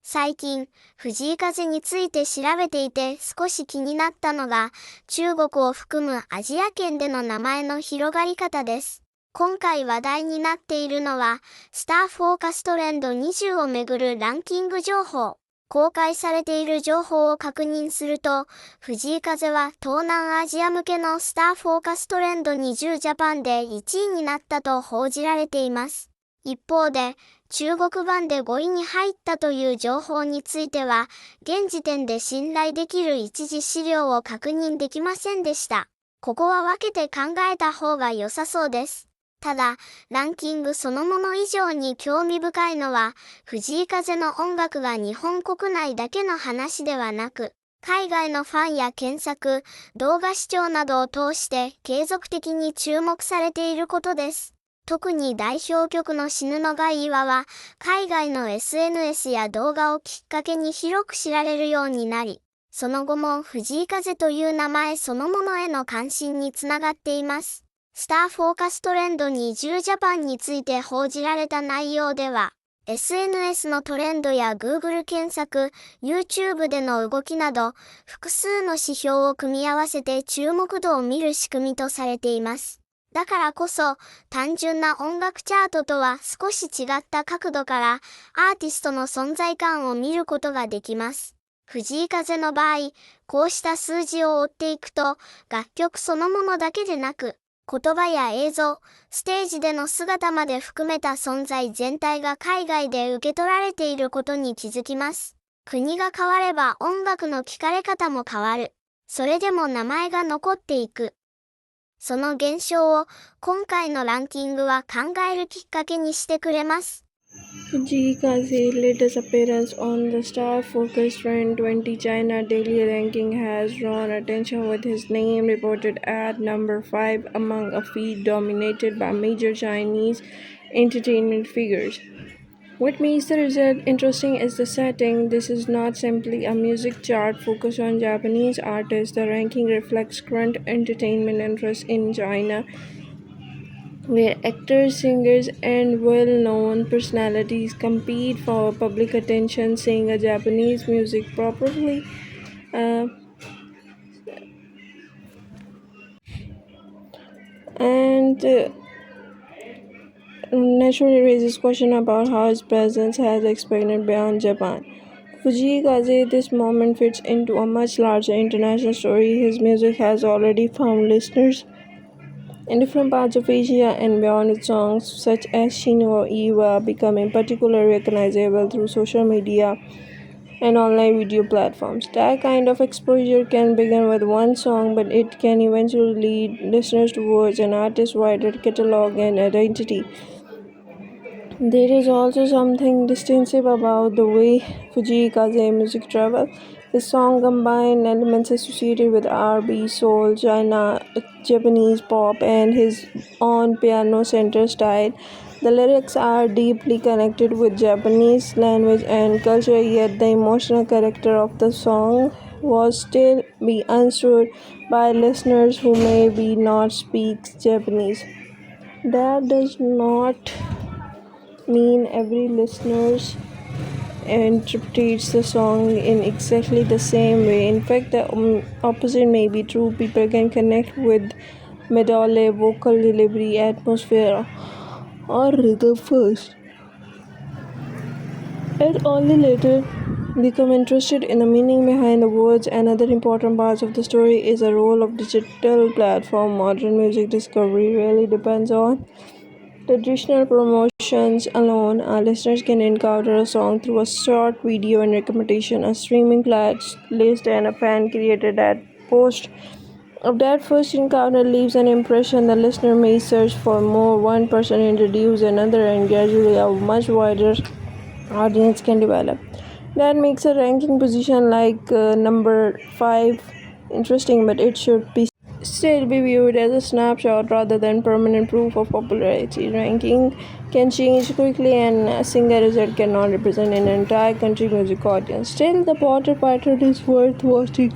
最近、藤井風について調べていて少し気になったのが、中国を含むアジア圏での名前の広がり方です。今回話題になっているのは、スターフォーカストレンド20をめぐるランキング情報。公開されている情報を確認すると、藤井風は東南アジア向けのスターフォーカストレンド20ジャパンで1位になったと報じられています。一方で、中国版で5位に入ったという情報については、現時点で信頼できる一次資料を確認できませんでした。ここは分けて考えた方が良さそうです。ただ、ランキングそのもの以上に興味深いのは、藤井風の音楽が日本国内だけの話ではなく、海外のファンや検索、動画視聴などを通して継続的に注目されていることです。特に代表曲の死ぬのがいいわは、海外の SNS や動画をきっかけに広く知られるようになり、その後も藤井風という名前そのものへの関心につながっています。スターフォーカストレンド20ジャパンについて報じられた内容では、SNS のトレンドや Google 検索、YouTube での動きなど、複数の指標を組み合わせて注目度を見る仕組みとされています。だからこそ、単純な音楽チャートとは少し違った角度から、アーティストの存在感を見ることができます。藤井風の場合、こうした数字を追っていくと、楽曲そのものだけでなく、言葉や映像、ステージでの姿まで含めた存在全体が海外で受け取られていることに気づきます。国が変われば音楽の聴かれ方も変わる。それでも名前が残っていく。その現象を今回のランキングは考えるきっかけにしてくれます。Fujika's latest appearance on the Starfocus Trend 20 China daily ranking has drawn attention with his name reported at number 5 among a feed dominated by major Chinese entertainment figures. What makes the result interesting is the setting. This is not simply a music chart focused on Japanese artists. The ranking reflects current entertainment interests in China, where actors, singers, and well-known personalities compete for public attention. Seeing a Japanese music properly and naturally raises question about how his presence has expanded beyond Japan. Fujikaze, this moment fits into a much larger international story. His music has already found listeners in different parts of Asia and beyond, with songs such as Shino Iwa becoming particularly recognizable through social media and online video platforms. That kind of exposure can begin with one song, but it can eventually lead listeners towards an artist's wider catalog and identity. There is also something distinctive about the way Fujikaze music travels. His songs combine elements associated with R&B, soul, Japanese pop, and his own piano-centered style. The lyrics are deeply connected with Japanese language and culture, yet the emotional character of the song was still be understood by listeners who may be not speak Japanese. That does not mean every listener interprets the song in exactly the same way. In fact, the opposite may be true. People can connect with melody, vocal delivery, atmosphere, or rhythm first, and only later become interested in the meaning behind the words. Another important part of the story is the role of digital platform. Modern music discovery really depends on traditional promotions alone. Our listeners can encounter a song through a short video and recommendation, a streaming playlist, and a fan created ad post. If that first encounter leaves an impression, the listener may search for more. One person introduces another, and gradually a much wider audience can develop. That makes a ranking position like number 5 interesting, but it should be still be viewed as a snapshot rather than permanent proof of popularity. Ranking can change quickly, and a single result cannot represent an entire country music audience. Still, the broader pattern is worth watching.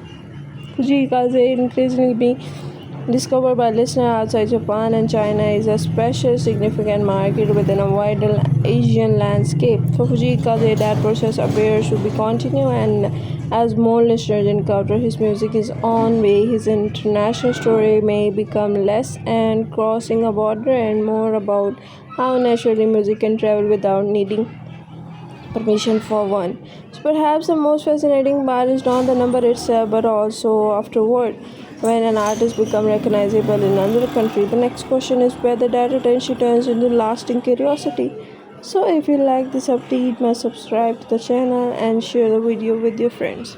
Fujikaze increasingly discovered by listeners outside Japan and China, is a special significant market within a wider Asian landscape. For Fujikaze, that process appears to be continue, and as more listeners encounter his music his own way, his international story may become less and crossing a border and more about how naturally music can travel without needing permission for one. So perhaps the most fascinating part is not the number itself but also afterward. When an artist becomes recognizable in another country, the next question is whether that attention turns into lasting curiosity. So if you like this update, must subscribe to the channel and share the video with your friends.